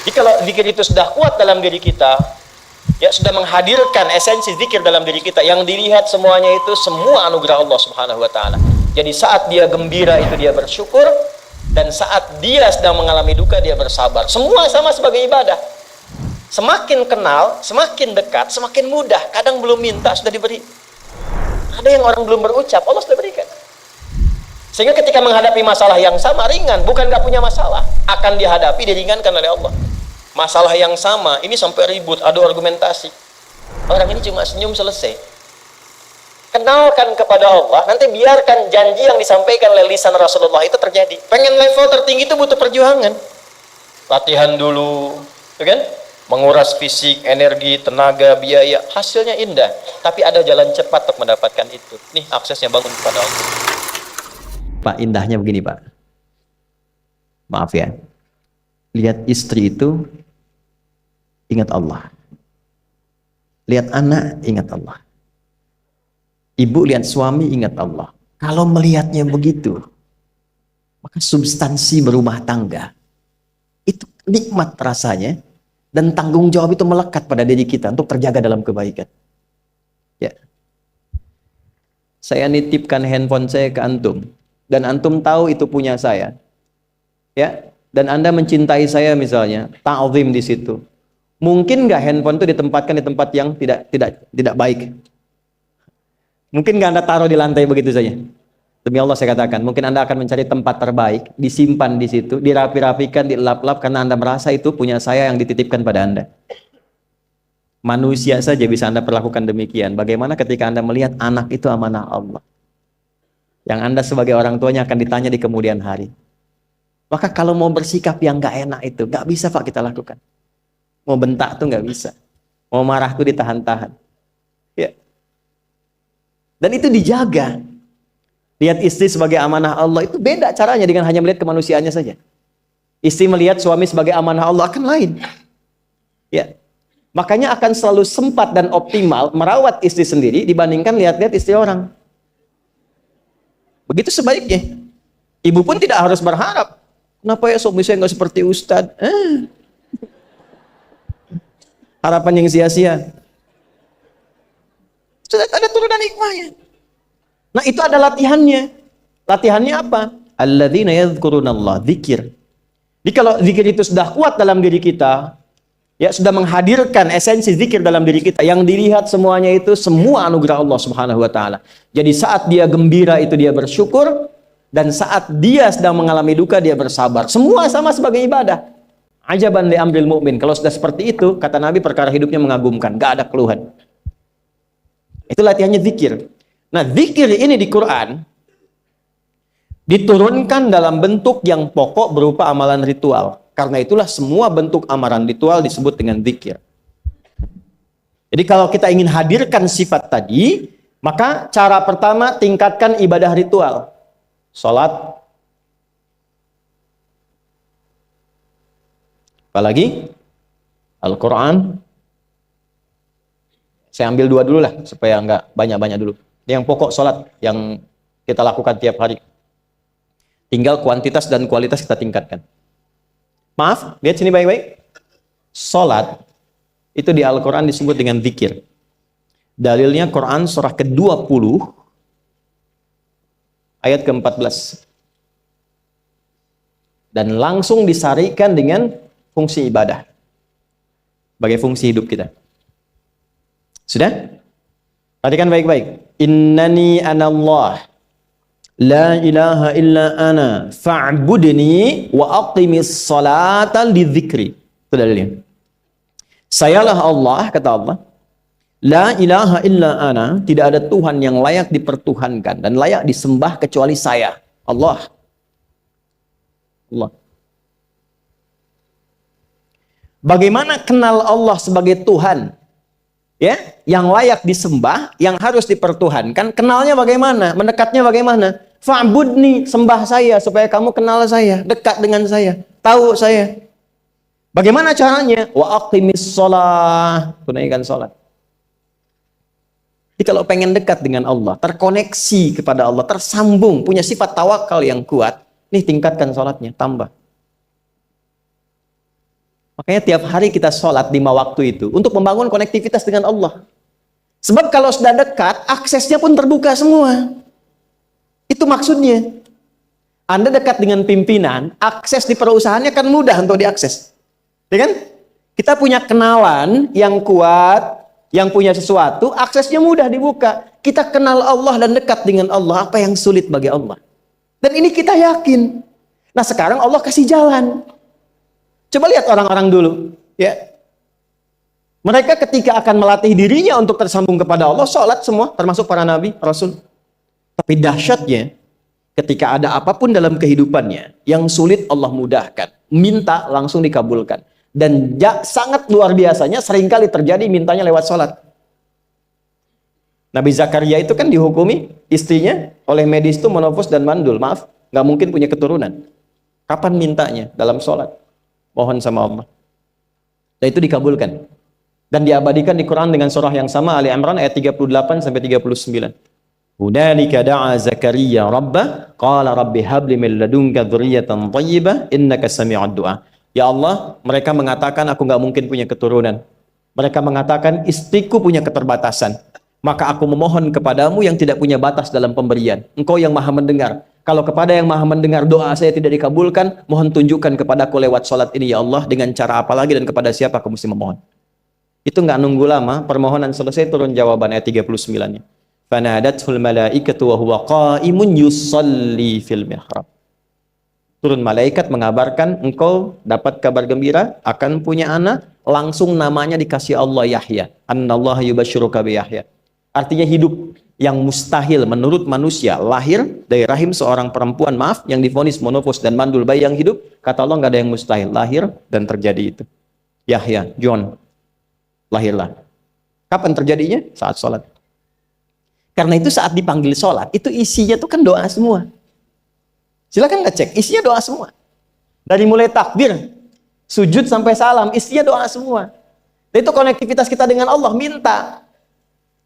Jadi kalau zikir itu sudah kuat dalam diri kita, ya sudah menghadirkan esensi zikir dalam diri kita, yang dilihat semuanya itu semua anugerah Allah Subhanahu wa taala. Jadi saat dia gembira itu dia bersyukur, dan saat dia sedang mengalami duka dia bersabar. Semua sama sebagai ibadah. Semakin kenal, semakin dekat, semakin mudah. Kadang belum minta sudah diberi. Ada yang orang belum berucap, Allah sudah berikan. Sehingga ketika menghadapi masalah yang sama, ringan, bukan gak punya masalah, akan dihadapi, diringankan oleh Allah. Masalah yang sama, ini sampai ribut, adu argumentasi. Orang ini cuma senyum selesai. Kenalkan kepada Allah, nanti biarkan janji yang disampaikan oleh lisan Rasulullah itu terjadi. Pengen level tertinggi itu butuh perjuangan. Latihan dulu, kan? Menguras fisik, energi, tenaga, biaya, hasilnya indah. Tapi ada jalan cepat untuk mendapatkan itu. Nih aksesnya, bangun kepada Allah. Pak, indahnya begini Pak. Maaf ya. Lihat istri itu, ingat Allah. Lihat anak, ingat Allah. Ibu lihat suami, ingat Allah. Kalau melihatnya begitu, maka substansi berumah tangga itu nikmat rasanya, dan tanggung jawab itu melekat pada diri kita untuk terjaga dalam kebaikan. Ya. Saya nitipkan handphone saya ke antum, dan antum tahu itu punya saya. Ya, dan Anda mencintai saya misalnya, ta'zim di situ. Mungkin nggak handphone itu ditempatkan di tempat yang tidak baik? Mungkin nggak Anda taruh di lantai begitu saja? Demi Allah saya katakan, mungkin Anda akan mencari tempat terbaik, disimpan di situ, dirapi-rapikan, dilap-lap, karena Anda merasa itu punya saya yang dititipkan pada Anda. Manusia saja bisa Anda perlakukan demikian. Bagaimana ketika Anda melihat anak itu amanah Allah, yang Anda sebagai orang tuanya akan ditanya di kemudian hari. Maka kalau mau bersikap yang nggak enak itu, nggak bisa Pak kita lakukan. Mau bentak tuh nggak bisa. Mau marah tuh ditahan-tahan. Ya. Dan itu dijaga. Lihat istri sebagai amanah Allah itu beda caranya dengan hanya melihat kemanusiaannya saja. Istri melihat suami sebagai amanah Allah akan lain. Ya. Makanya akan selalu sempat dan optimal merawat istri sendiri dibandingkan lihat-lihat istri orang. Begitu sebaiknya. Ibu pun tidak harus berharap, kenapa ya suami saya nggak seperti Ustadz? Harapan yang sia-sia. Sudah ada turunan hikmahnya. Nah itu ada latihannya. Latihannya apa? Alladzina yadhkurunallah, zikir. Jadi kalau zikir itu sudah kuat dalam diri kita, ya sudah menghadirkan esensi zikir dalam diri kita, yang dilihat semuanya itu semua anugerah Allah Subhanahu wa taala. Jadi saat dia gembira itu dia bersyukur, dan saat dia sedang mengalami duka dia bersabar. Semua sama sebagai ibadah. Ajaban li amril mu'min. Kalau sudah seperti itu, kata Nabi, perkara hidupnya mengagumkan, gak ada keluhan. Itu latihannya zikir. Nah, zikir ini di Quran diturunkan dalam bentuk yang pokok berupa amalan ritual. Karena itulah semua bentuk amalan ritual disebut dengan zikir. Jadi kalau kita ingin hadirkan sifat tadi, maka cara pertama tingkatkan ibadah ritual. Salat. Apalagi? Al-Quran. Saya ambil dua dulu lah, supaya nggak banyak-banyak dulu. Yang pokok salat yang kita lakukan tiap hari. Tinggal kuantitas dan kualitas kita tingkatkan. Maaf, lihat sini baik-baik. Salat itu di Al-Quran disebut dengan zikir. Dalilnya Quran surah ke-20 ayat ke-14. Dan langsung disarikan dengan fungsi ibadah sebagai fungsi hidup kita. Sudah? Perhatikan baik-baik. Innani anallah la ilaha illa ana fa'budni wa aqimis salata lidzikri. Itu dalilnya. Sayalah Allah, kata Allah. La ilaha illa ana, tidak ada Tuhan yang layak dipertuhankan dan layak disembah kecuali saya, Allah. Allah. Bagaimana kenal Allah sebagai Tuhan? Ya, yang layak disembah, yang harus dipertuhankan, kenalnya bagaimana? Mendekatnya bagaimana? Fa'budni, sembah saya supaya kamu kenal saya, dekat dengan saya, tahu saya. Bagaimana caranya? Wa aqimis shalah, tunaikan salat. Jadi kalau pengen dekat dengan Allah, terkoneksi kepada Allah, tersambung, punya sifat tawakal yang kuat, nih tingkatkan salatnya, tambah. Makanya tiap hari kita sholat 5 waktu itu untuk membangun konektivitas dengan Allah. Sebab kalau sudah dekat, aksesnya pun terbuka semua. Itu maksudnya. Anda dekat dengan pimpinan, akses di perusahaannya kan mudah untuk diakses. Ya kan? Kita punya kenalan yang kuat, yang punya sesuatu, aksesnya mudah dibuka. Kita kenal Allah dan dekat dengan Allah, apa yang sulit bagi Allah. Dan ini kita yakin. Nah sekarang Allah kasih jalan. Coba lihat orang-orang dulu, ya. Mereka ketika akan melatih dirinya untuk tersambung kepada Allah, sholat semua, termasuk para nabi, rasul. Tapi dahsyatnya, ketika ada apapun dalam kehidupannya yang sulit Allah mudahkan, minta langsung dikabulkan. Dan sangat luar biasanya, seringkali terjadi mintanya lewat sholat. Nabi Zakaria itu kan dihukumi istrinya oleh medis itu menopause dan mandul, maaf, nggak mungkin punya keturunan. Kapan mintanya? Dalam sholat. Mohon sama Allah. Dan itu dikabulkan. Dan diabadikan di Quran dengan surah yang sama, Ali Imran ayat 38 sampai 39. Hunalika da'a Zakaria rabbah qala rabbi habli min ladunka dzurriyyatan thayyibah innaka sami'ud du'a. Ya Allah, mereka mengatakan aku nggak mungkin punya keturunan. Mereka mengatakan istriku punya keterbatasan. Maka aku memohon kepadamu yang tidak punya batas dalam pemberian. Engkau yang maha mendengar. Kalau kepada yang maha mendengar doa saya tidak dikabulkan, mohon tunjukkan kepadaku lewat sholat ini ya Allah, dengan cara apa lagi dan kepada siapa aku mesti memohon. Itu nggak nunggu lama, permohonan selesai turun jawaban ayat 39-nya. Fanadatul malaikatu wa huwa qa'imun yusalli fil mihrab. Turun malaikat mengabarkan engkau dapat kabar gembira akan punya anak, langsung namanya dikasih Allah Yahya. Annallaha yubasyiruka bi Yahya. Artinya hidup yang mustahil menurut manusia, lahir dari rahim seorang perempuan, maaf, yang divonis monopause dan mandul bayi yang hidup, kata Allah nggak ada yang mustahil, lahir dan terjadi itu. Yahya, John, lahirlah. Kapan terjadinya? Saat sholat. Karena itu saat dipanggil sholat, itu isinya tuh kan doa semua. Silakan ngecek, isinya doa semua. Dari mulai takbir, sujud sampai salam, isinya doa semua. Dan itu konektivitas kita dengan Allah, minta.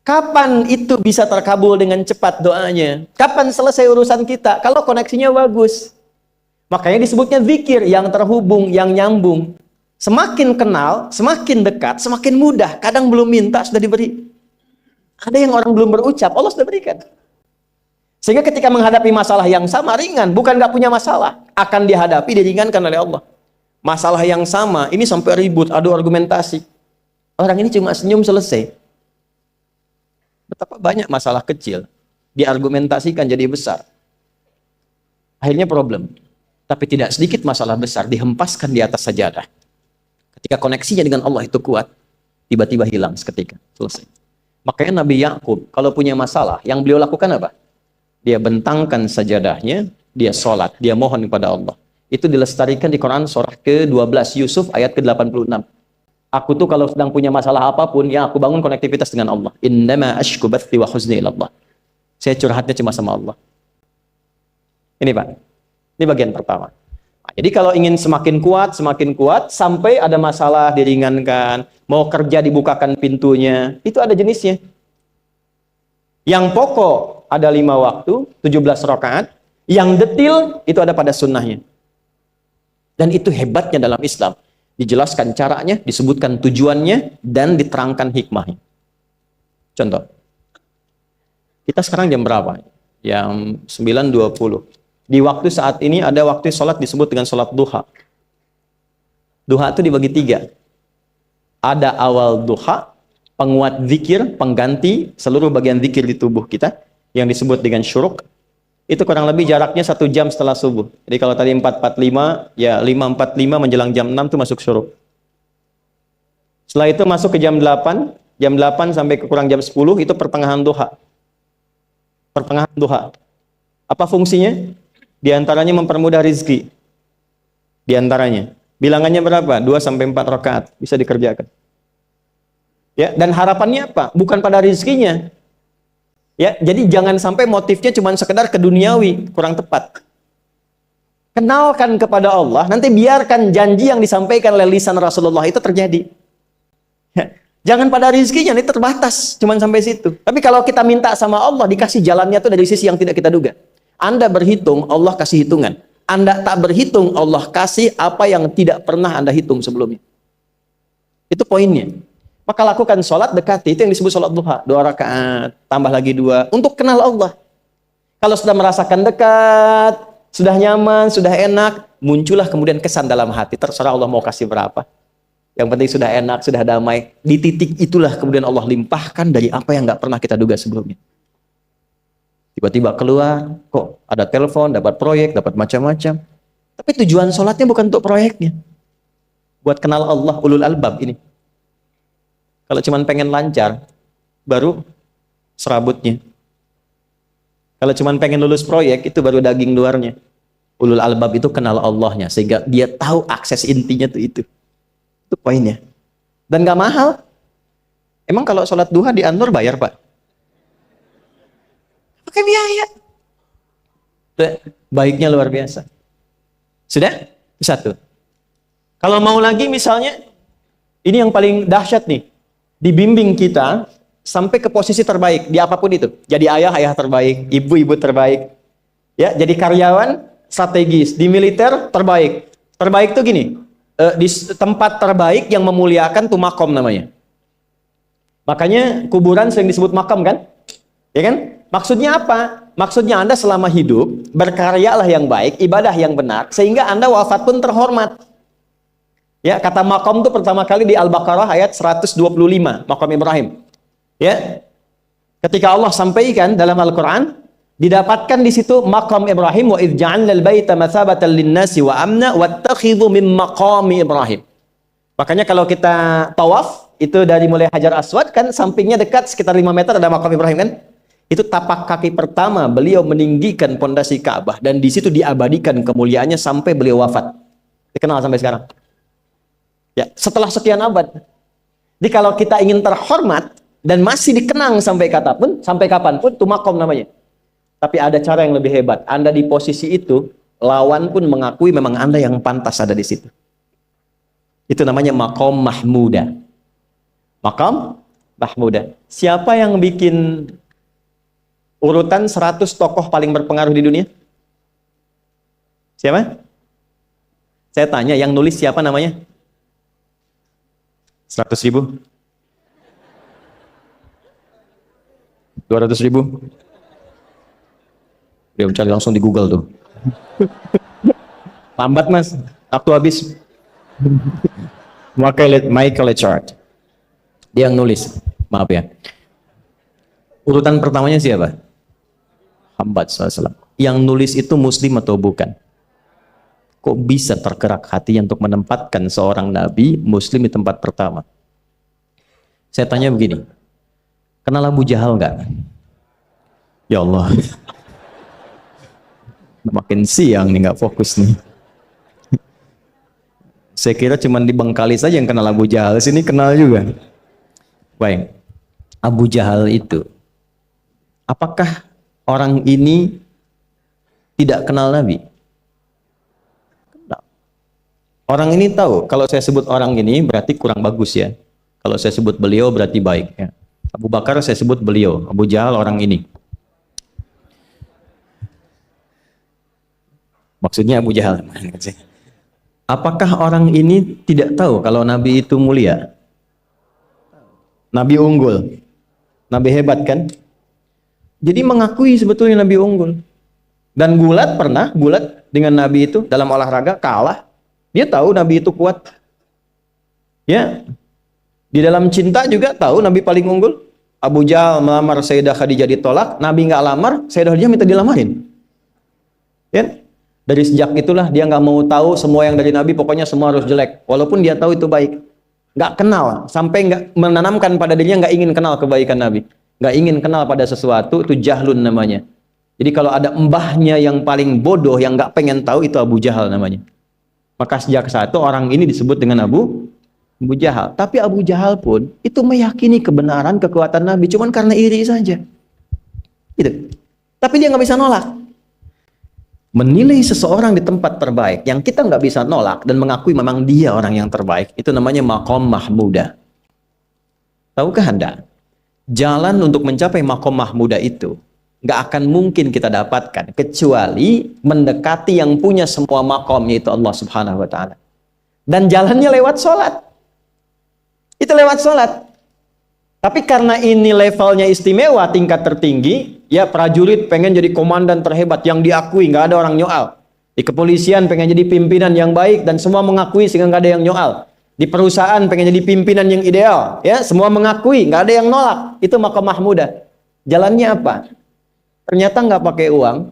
Kapan itu bisa terkabul dengan cepat doanya? Kapan selesai urusan kita? Kalau koneksinya bagus. Makanya disebutnya zikir yang terhubung, yang nyambung. Semakin kenal, semakin dekat, semakin mudah. Kadang belum minta, sudah diberi. Ada yang orang belum berucap, Allah sudah berikan. Sehingga ketika menghadapi masalah yang sama, ringan. Bukan nggak punya masalah. Akan dihadapi, diringankan oleh Allah. Masalah yang sama, ini sampai ribut, adu argumentasi. Orang ini cuma senyum selesai. Betapa banyak masalah kecil diargumentasikan jadi besar. Akhirnya problem. Tapi tidak sedikit masalah besar dihempaskan di atas sajadah. Ketika koneksinya dengan Allah itu kuat, tiba-tiba hilang seketika. Selesai. Makanya Nabi Yakub kalau punya masalah, yang beliau lakukan apa? Dia bentangkan sajadahnya, dia sholat, dia mohon kepada Allah. Itu dilestarikan di Quran surah ke-12 Yusuf ayat ke-86. Aku tuh kalau sedang punya masalah apapun, ya aku bangun konektivitas dengan Allah. Innama ashku bathi wa huzni ilallah. Saya curhatnya cuma sama Allah. Ini Pak, ini bagian pertama. Nah, jadi kalau ingin semakin kuat, sampai ada masalah diringankan, mau kerja dibukakan pintunya, itu ada jenisnya. Yang pokok ada 5 waktu, 17 rakaat. Yang detil itu ada pada sunnahnya. Dan itu hebatnya dalam Islam. Dijelaskan caranya, disebutkan tujuannya, dan diterangkan hikmahnya. Contoh. Kita sekarang jam berapa? Jam 9.20. Di waktu saat ini ada waktu sholat disebut dengan sholat duha. Duha itu dibagi 3. Ada awal duha, penguat zikir, pengganti seluruh bagian zikir di tubuh kita, yang disebut dengan syuruk. Itu kurang lebih jaraknya 1 jam setelah subuh. Jadi kalau tadi 4.45, ya 5.45 menjelang jam 6 itu masuk syuruk. Setelah itu masuk ke jam 8 sampai ke kurang jam 10 itu pertengahan duha. Pertengahan duha. Apa fungsinya? Di antaranya mempermudah rizki. Di antaranya. Bilangannya berapa? 2 sampai 4 rakaat bisa dikerjakan. Ya, dan harapannya apa? Bukan pada rizkinya. Ya, jadi jangan sampai motifnya cuma sekedar keduniawi, kurang tepat. Kenalkan kepada Allah, nanti biarkan janji yang disampaikan oleh lisan Rasulullah itu terjadi. Ya, jangan pada rizkinya, ini terbatas, cuma sampai situ. Tapi kalau kita minta sama Allah, dikasih jalannya itu dari sisi yang tidak kita duga. Anda berhitung, Allah kasih hitungan. Anda tak berhitung, Allah kasih apa yang tidak pernah Anda hitung sebelumnya. Itu poinnya. Maka lakukan sholat, dekati. Itu yang disebut sholat duha. 2 rakaat, tambah lagi 2. Untuk kenal Allah. Kalau sudah merasakan dekat, sudah nyaman, sudah enak, muncullah kemudian kesan dalam hati. Terserah Allah mau kasih berapa. Yang penting sudah enak, sudah damai. Di titik itulah kemudian Allah limpahkan dari apa yang nggak pernah kita duga sebelumnya. Tiba-tiba keluar, kok ada telepon, dapat proyek, dapat macam-macam. Tapi tujuan sholatnya bukan untuk proyeknya. Buat kenal Allah, ulul albab ini. Kalau cuma pengen lancar, baru serabutnya. Kalau cuma pengen lulus proyek, itu baru daging luarnya. Ulul albab itu kenal Allahnya, sehingga dia tahu akses intinya tuh itu. Itu poinnya. Dan gak mahal. Emang kalau sholat duha di Anur bayar, Pak? Pakai biaya. Baiknya luar biasa. Sudah? Satu. Kalau mau lagi misalnya, ini yang paling dahsyat nih. Dibimbing kita sampai ke posisi terbaik di apapun itu. Jadi ayah terbaik, ibu terbaik. Ya, jadi karyawan strategis, di militer terbaik. Terbaik tuh gini, di tempat terbaik yang memuliakan tuh makom namanya. Makanya kuburan sering disebut makam kan? Ya kan? Maksudnya apa? Maksudnya Anda selama hidup berkaryalah yang baik, ibadah yang benar, sehingga Anda wafat pun terhormat. Ya, kata makom itu pertama kali di Al-Baqarah ayat 125, makom Ibrahim. Ya. Ketika Allah sampaikan dalam Al-Qur'an, didapatkan di situ makom Ibrahim, wa idz ja'alnal baita matsabatan lin-nasi wa amna wattakhidhu min maqami Ibrahim. Makanya kalau kita tawaf, itu dari mulai Hajar Aswad kan sampingnya dekat sekitar 5 meter ada makom Ibrahim kan? Itu tapak kaki pertama beliau meninggikan pondasi Ka'bah dan di situ diabadikan kemuliaannya sampai beliau wafat. Dikenal sampai sekarang. Ya, setelah sekian abad. Jadi kalau kita ingin terhormat dan masih dikenang sampai kapanpun, itu makom namanya. Tapi ada cara yang lebih hebat. Anda di posisi itu, lawan pun mengakui memang Anda yang pantas ada di situ. Itu namanya makom mahmuda. Makom mahmuda. Siapa yang bikin urutan 100 tokoh paling berpengaruh di dunia? Siapa? Saya tanya, yang nulis siapa namanya? 100.000? 200.000? Dia mencari langsung di Google tuh. Lambat mas, waktu habis. Michael Chart. Dia yang nulis, maaf ya. Urutan pertamanya siapa? Muhammad SAW. Yang nulis itu muslim atau bukan? Kok bisa tergerak hatinya untuk menempatkan seorang nabi muslim di tempat pertama? Saya tanya begini, kenal Abu Jahal nggak? Ya Allah, makin siang nih nggak fokus nih. Saya kira cuma di Bengkali saja yang kenal Abu Jahal, sini kenal juga. Baik, Abu Jahal itu, apakah orang ini tidak kenal Nabi? Orang ini tahu, kalau saya sebut orang ini berarti kurang bagus ya. Kalau saya sebut beliau berarti baik ya. Abu Bakar saya sebut beliau, Abu Jahal orang ini. Maksudnya Abu Jahal. Apakah orang ini tidak tahu kalau Nabi itu mulia? Nabi unggul. Nabi hebat kan? Jadi mengakui sebetulnya Nabi unggul. Dan gulat dengan Nabi itu dalam olahraga kalah. Dia tahu Nabi itu kuat. Ya. Di dalam cinta juga tahu Nabi paling unggul. Abu Jahal melamar Sayyidah Khadijah ditolak, Nabi nggak lamar, Sayyidah Khadijah minta dilamarin. Ya. Dari sejak itulah dia nggak mau tahu semua yang dari Nabi, pokoknya semua harus jelek. Walaupun dia tahu itu baik. Nggak kenal, sampai nggak menanamkan pada dirinya nggak ingin kenal kebaikan Nabi. Nggak ingin kenal pada sesuatu, itu jahlun namanya. Jadi kalau ada mbahnya yang paling bodoh, yang nggak pengen tahu, itu Abu Jahal namanya. Maka sejak saat itu orang ini disebut dengan Abu Jahal. Tapi Abu Jahal pun itu meyakini kebenaran, kekuatan Nabi, cuman karena iri saja. Gitu. Tapi dia nggak bisa nolak. Menilai seseorang di tempat terbaik yang kita nggak bisa nolak dan mengakui memang dia orang yang terbaik, itu namanya makom mahmuda. Tahukah Anda? Jalan untuk mencapai makom mahmuda itu nggak akan mungkin kita dapatkan kecuali mendekati yang punya semua makom, yaitu Allah Subhanahu wa Ta'ala. Dan jalannya lewat sholat. Itu lewat sholat. Tapi karena ini levelnya istimewa, tingkat tertinggi, ya prajurit pengen jadi komandan terhebat yang diakui, nggak ada orang nyoal. Di kepolisian pengen jadi pimpinan yang baik dan semua mengakui sehingga nggak ada yang nyoal. Di perusahaan pengen jadi pimpinan yang ideal, ya semua mengakui, nggak ada yang nolak. Itu maqam mahmudah. Jalannya apa? Ternyata nggak pakai uang,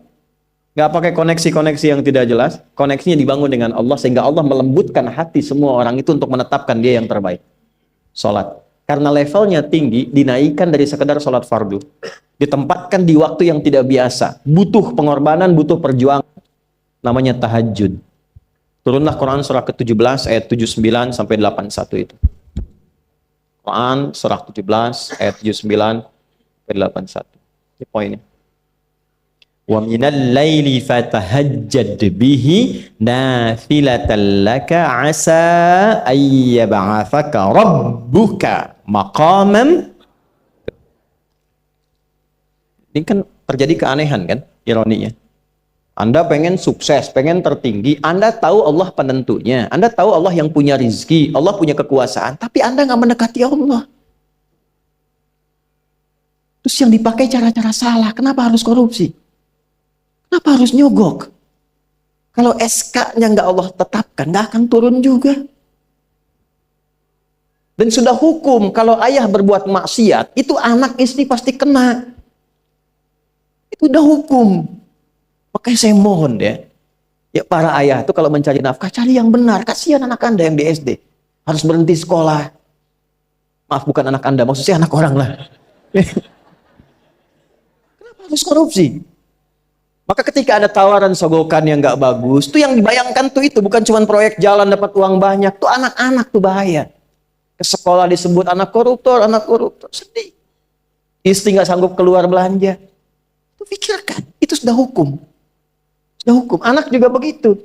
nggak pakai koneksi-koneksi yang tidak jelas. Koneksinya dibangun dengan Allah sehingga Allah melembutkan hati semua orang itu untuk menetapkan dia yang terbaik. Sholat. Karena levelnya tinggi, dinaikkan dari sekedar sholat fardu. Ditempatkan di waktu yang tidak biasa. Butuh pengorbanan, butuh perjuangan. Namanya tahajud. Turunlah Quran surah ke-17 ayat 79 sampai 81 itu. Quran surah 17 ayat 79 sampai 81. Ini poinnya. Wa minal laili fatahajjad bihi nafilatan laka asa ayyab'athaka rabbuka maqaman. Ini kan terjadi keanehan kan, ironinya. Anda pengen sukses, pengen tertinggi, Anda tahu Allah penentunya, Anda tahu Allah yang punya rizki, Allah punya kekuasaan, tapi Anda nggak mendekati Allah. Terus yang dipakai cara-cara salah, kenapa harus korupsi? Kenapa harus nyogok? Kalau SK-nya nggak Allah tetapkan, nggak akan turun juga. Dan sudah hukum, kalau ayah berbuat maksiat, itu anak istri pasti kena. Itu udah hukum. Makanya saya mohon deh, ya para ayah itu kalau mencari nafkah, cari yang benar. Kasihan anak Anda yang di SD. Harus berhenti sekolah. Maaf, bukan anak Anda, maksudnya anak orang lah. Kenapa harus korupsi? Maka ketika ada tawaran sogokan yang nggak bagus, tuh yang dibayangkan tuh itu bukan cuma proyek jalan dapat uang banyak, tuh anak-anak tuh bahaya. Ke sekolah disebut anak koruptor, sedih. Istri nggak sanggup keluar belanja. Tuh pikirkan, itu sudah hukum. Sudah hukum. Anak juga begitu.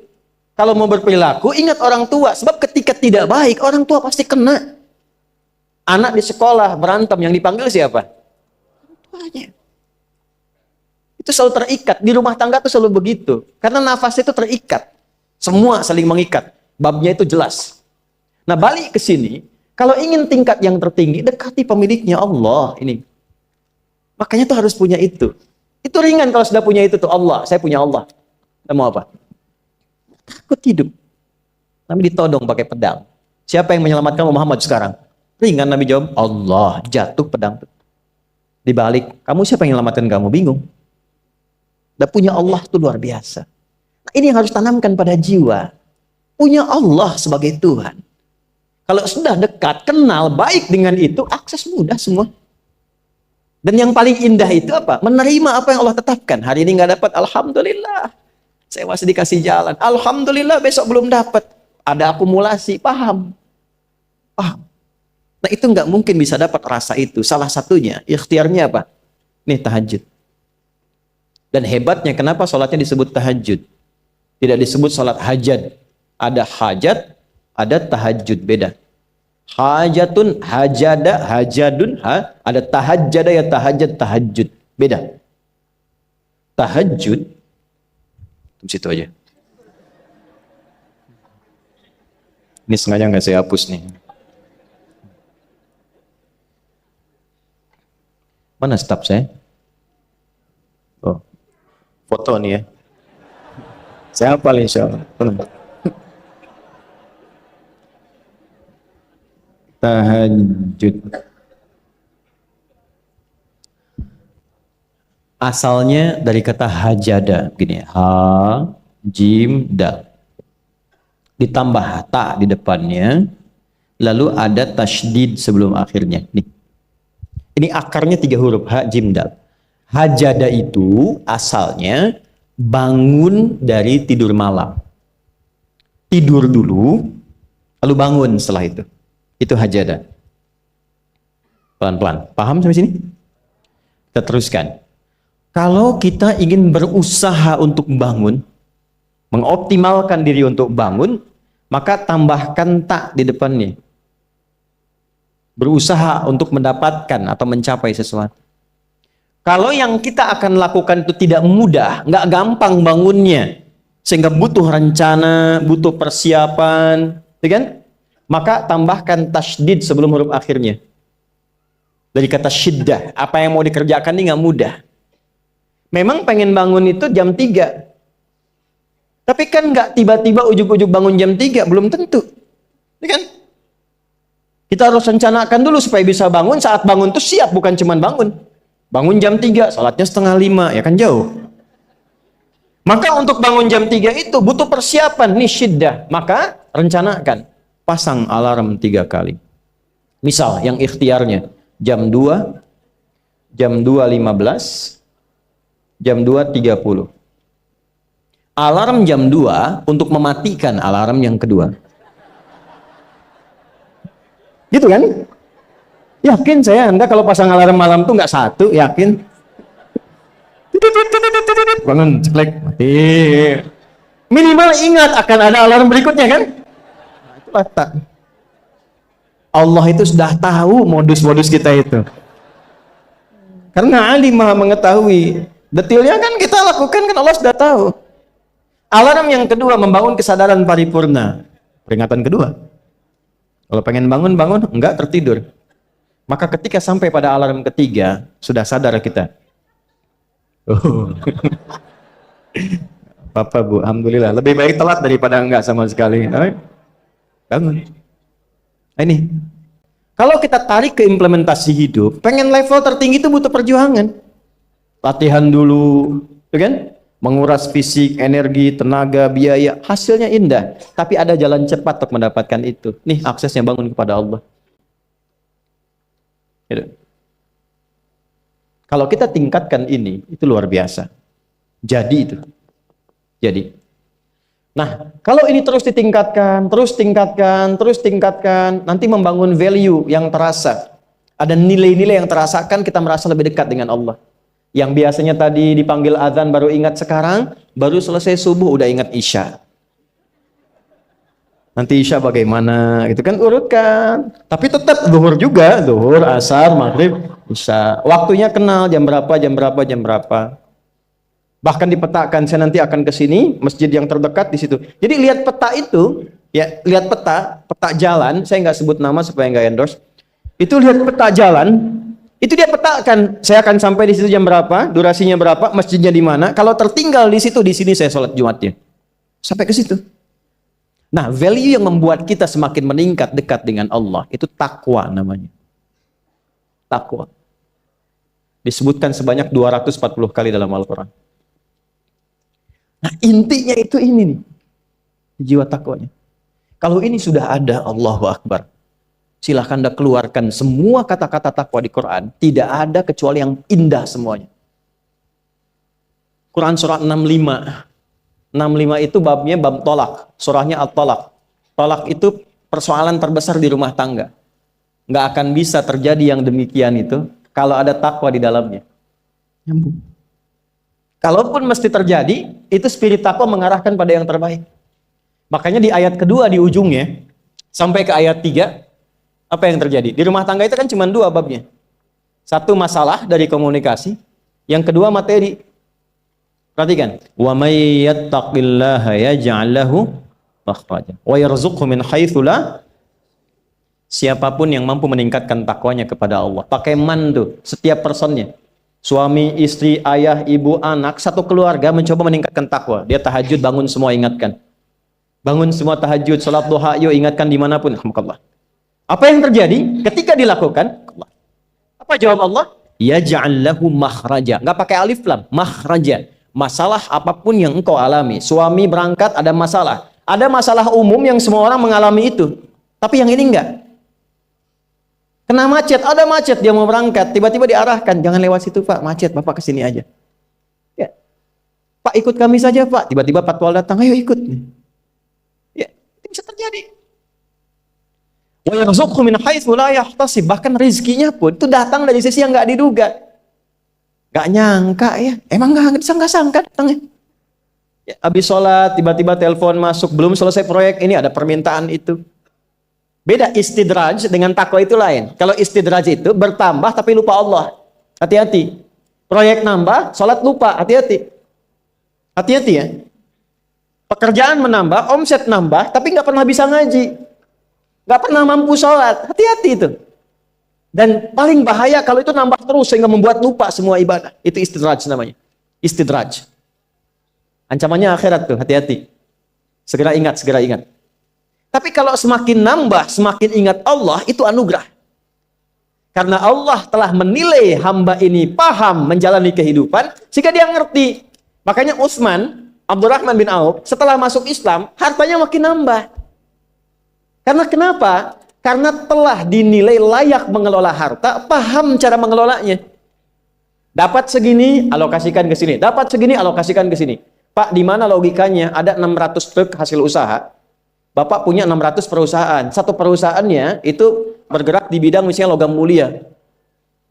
Kalau mau berperilaku, ingat orang tua. Sebab ketika tidak baik, orang tua pasti kena. Anak di sekolah berantem, yang dipanggil siapa? Orang tuanya. Itu selalu terikat. Di rumah tangga itu selalu begitu. Karena nafas itu terikat. Semua saling mengikat. Babnya itu jelas. Nah, balik ke sini. Kalau ingin tingkat yang tertinggi, dekati pemiliknya Allah. Ini. Makanya tuh harus punya itu. Itu ringan kalau sudah punya itu tuh Allah. Saya punya Allah. Kita mau apa? Takut hidup. Nabi ditodong pakai pedang. Siapa yang menyelamatkan Muhammad sekarang? Ringan Nabi jawab, Allah. Jatuh pedang. Dibalik, kamu siapa yang menyelamatkan kamu? Bingung. Dan punya Allah itu luar biasa. Nah, ini yang harus tanamkan pada jiwa. Punya Allah sebagai Tuhan. Kalau sudah dekat, kenal, baik dengan itu, akses mudah semua. Dan yang paling indah itu apa? Menerima apa yang Allah tetapkan. Hari ini nggak dapat, alhamdulillah. Saya masih dikasih jalan. Alhamdulillah, besok belum dapat. Ada akumulasi, paham. Paham. Nah, itu nggak mungkin bisa dapat rasa itu. Salah satunya, ikhtiarnya apa? Nih, tahajud. Dan hebatnya kenapa sholatnya disebut tahajud? Tidak disebut sholat hajat. Ada hajat, ada tahajud, beda. Hajatun, hajada, hajadun, ada tahajjada ya tahajjud, tahajud. Beda. Tahajud, di situ aja. Ini sengaja nggak saya hapus nih. Mana staf saya? Oh, foto nih ya. Saya hafal insya Allah. Tahajud. Asalnya dari kata hajada, begini, ha, jim, dal. Ditambah ta di depannya, lalu ada tasydid sebelum akhirnya. Nih. Ini akarnya 3 huruf, ha, jim, dal. Hajada itu asalnya bangun dari tidur malam. Tidur dulu, lalu bangun setelah itu. Itu hajada. Pelan-pelan. Paham sampai sini? Kita teruskan. Kalau kita ingin berusaha untuk bangun, mengoptimalkan diri untuk bangun, maka tambahkan tak di depannya. Berusaha untuk mendapatkan atau mencapai sesuatu. Kalau yang kita akan lakukan itu tidak mudah, nggak gampang bangunnya, sehingga butuh rencana, butuh persiapan, ya kan? maka tambahkan tasydid sebelum huruf akhirnya. Dari kata syiddah, apa yang mau dikerjakan ini nggak mudah. Memang pengen bangun itu jam 3. Tapi kan nggak tiba-tiba ujuk-ujuk bangun jam 3, belum tentu. Ya kan? Kita harus rencanakan dulu supaya bisa bangun, saat bangun tuh siap, bukan cuma bangun. Bangun jam 3, salatnya 4:30, ya kan jauh. Maka untuk bangun jam 3 itu butuh persiapan, nih syiddah. Maka rencanakan, pasang alarm 3 kali. Misal yang ikhtiarnya jam 2, jam 2.15, jam 2.30. Alarm jam 2 untuk mematikan alarm yang kedua. Gitu kan? Yakin saya Anda kalau pasang alarm malam tuh nggak satu, yakin? Bangun, ceklek, mati. Minimal ingat akan ada alarm berikutnya kan? Nah, itulah tak. Allah itu sudah tahu modus-modus kita itu. Karena alim maha mengetahui. Detailnya kan kita lakukan kan Allah sudah tahu. Alarm yang kedua membangun kesadaran paripurna. Peringatan kedua. Kalau pengen bangun, bangun, enggak tertidur. Maka ketika sampai pada alarm ketiga, sudah sadar kita. Oh. Bapak Bu, alhamdulillah. Lebih baik telat daripada enggak sama sekali. Bangun. Nah, ini. Kalau kita tarik ke implementasi hidup, pengen level tertinggi itu butuh perjuangan. Latihan dulu, kan? Menguras fisik, energi, tenaga, biaya, hasilnya indah. Tapi ada jalan cepat untuk mendapatkan itu. Nih aksesnya bangun kepada Allah. Gitu. Kalau kita tingkatkan ini, itu luar biasa. Jadi itu. Jadi. Nah, kalau ini terus ditingkatkan, terus tingkatkan, nanti membangun value yang terasa. Ada nilai-nilai yang terasakan, kita merasa lebih dekat dengan Allah. Yang biasanya tadi dipanggil azan baru ingat sekarang, baru selesai subuh udah ingat isya. Nanti isya bagaimana? Gitu kan urutkan. Tapi tetap zuhur juga, zuhur, asar, maghrib, isya. Waktunya kenal jam berapa, jam berapa, jam berapa. Bahkan dipetakan, saya nanti akan ke sini, masjid yang terdekat di situ. Jadi lihat peta itu, ya lihat peta jalan. Saya nggak sebut nama supaya nggak endorse. Itu lihat peta jalan. Itu dia petakan, saya akan sampai di situ jam berapa, durasinya berapa, masjidnya di mana. Kalau tertinggal di situ, di sini saya sholat Jumatnya. Sampai ke situ. Nah, value yang membuat kita semakin meningkat dekat dengan Allah, itu takwa namanya. Takwa. Disebutkan sebanyak 240 kali dalam Al-Quran. Nah, intinya itu ini nih. Jiwa takwanya. Kalau ini sudah ada, Allahu Akbar. Silahkan Anda keluarkan semua kata-kata takwa di Quran. Tidak ada kecuali yang indah semuanya. Quran surah 65. 65 itu babnya bab tolak. Surahnya At-Tolak. Tolak itu persoalan terbesar di rumah tangga. Nggak akan bisa terjadi yang demikian itu kalau ada takwa di dalamnya. Nyambung. Kalaupun mesti terjadi, itu spirit takwa mengarahkan pada yang terbaik. Makanya di ayat kedua di ujungnya, sampai ke ayat 3, apa yang terjadi? Di rumah tangga itu kan cuma 2 babnya. Satu masalah dari komunikasi, yang kedua materi. Perhatikan. Wa may yattaqillaha yaj'al lahu makhraja wa yarzuqhu min haitsu la. Siapapun yang mampu meningkatkan takwanya kepada Allah. Pakai man tuh, setiap personnya. Suami, istri, ayah, ibu, anak, satu keluarga mencoba meningkatkan takwa. Dia tahajud, bangun semua ingatkan. Bangun semua tahajud, salat duha, yuk ingatkan dimanapun. Alhamdulillah. Apa yang terjadi ketika dilakukan? Apa jawab Allah? Yaj'al lahu makhraja. Enggak pakai alif lam, makhraja. Masalah apapun yang engkau alami. Suami berangkat ada masalah. Ada masalah umum yang semua orang mengalami itu. Tapi yang ini enggak. Kena macet, ada macet, dia mau berangkat, tiba-tiba diarahkan, jangan lewat situ Pak, macet, Bapak kesini aja. Ya. Pak ikut kami saja Pak, tiba-tiba patwal datang, ayo ikut. Ya, itu bisa terjadi. Wa yarzuqhu min haitsu la yahtasib, bahkan rezekinya pun itu datang dari sisi yang enggak diduga. Enggak nyangka ya, emang enggak sangka datangnya. Ya, habis sholat, tiba-tiba telepon masuk, belum selesai proyek, ini ada permintaan itu. Beda istidraj dengan takwa itu lain. Kalau istidraj itu bertambah tapi lupa Allah. Hati-hati. Proyek nambah, sholat lupa. Hati-hati. Hati-hati ya. Pekerjaan menambah, omset nambah, tapi nggak pernah bisa ngaji. nggak pernah mampu sholat. Hati-hati itu. Dan paling bahaya kalau itu nambah terus sehingga membuat lupa semua ibadah. Itu istidraj namanya. Istidraj. Ancamannya akhirat tuh, hati-hati. Segera ingat, segera ingat. Tapi kalau semakin nambah, semakin ingat Allah, itu anugerah. Karena Allah telah menilai hamba ini paham menjalani kehidupan, sehingga dia ngerti. Makanya Utsman, Abdurrahman bin Auf, setelah masuk Islam, hartanya makin nambah. Karena kenapa? Karena telah dinilai layak mengelola harta, paham cara mengelolanya. Dapat segini, alokasikan ke sini. Dapat segini, alokasikan ke sini. Pak, di mana logikanya? Ada 600 truk hasil usaha. Bapak punya 600 perusahaan. Satu perusahaannya itu bergerak di bidang misalnya logam mulia.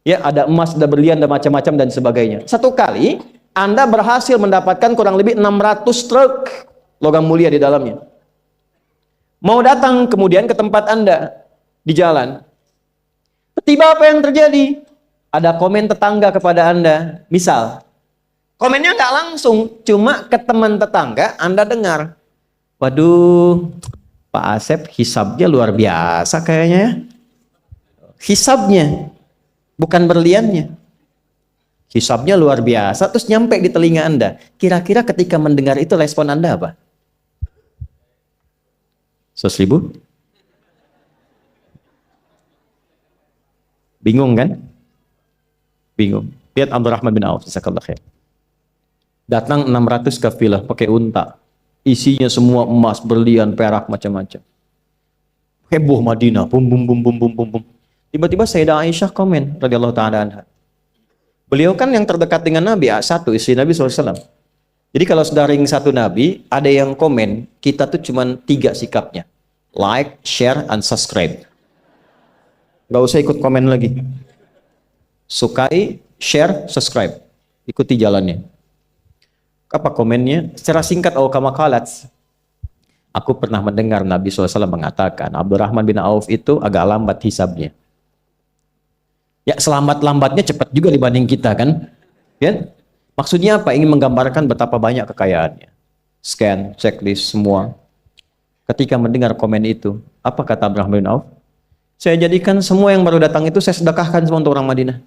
Ya, ada emas, ada berlian, ada macam-macam dan sebagainya. Satu kali, Anda berhasil mendapatkan kurang lebih 600 truk logam mulia di dalamnya. Mau datang kemudian ke tempat Anda di jalan. Tiba apa yang terjadi? Ada komen tetangga kepada Anda. Misal, komennya nggak langsung, cuma ke teman tetangga Anda dengar. Waduh, Pak Asep hisabnya luar biasa kayaknya ya. Hisabnya, bukan berliannya. Hisabnya luar biasa, terus nyampe di telinga Anda. Kira-kira ketika mendengar itu respon Anda apa? 100.000? Bingung kan? Bingung. Lihat Abdurrahman bin Auf, jazakallahu khair. Datang 600 kafilah pakai unta. Isinya semua emas, berlian, perak, macam-macam. Heboh Madinah, bum bum bum bum bum bum bum. Tiba-tiba Sayyidah Aisyah komen radhiyallahu taala anha. Beliau kan yang terdekat dengan Nabi, satu istri Nabi SAW. Jadi kalau sudah ring satu Nabi, ada yang komen, kita tuh cuma 3 sikapnya. Like, share, and subscribe. Gak usah ikut komen lagi. Sukai, share, subscribe. Ikuti jalannya. Apa komennya? Secara singkat, kama qalat. Aku pernah mendengar Nabi SAW mengatakan, Abdurrahman bin Auf itu agak lambat hisabnya. Ya, selambat-lambatnya cepat juga dibanding kita kan? Ya? Maksudnya apa? Ingin menggambarkan betapa banyak kekayaannya. Scan, checklist, semua. Ketika mendengar komen itu, apa kata Abdurrahman bin Auf? Saya jadikan semua yang baru datang itu saya sedekahkan semua untuk orang Madinah.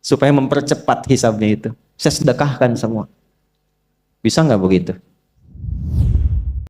Supaya mempercepat hisabnya itu. Saya sedekahkan semua. Bisa nggak begitu?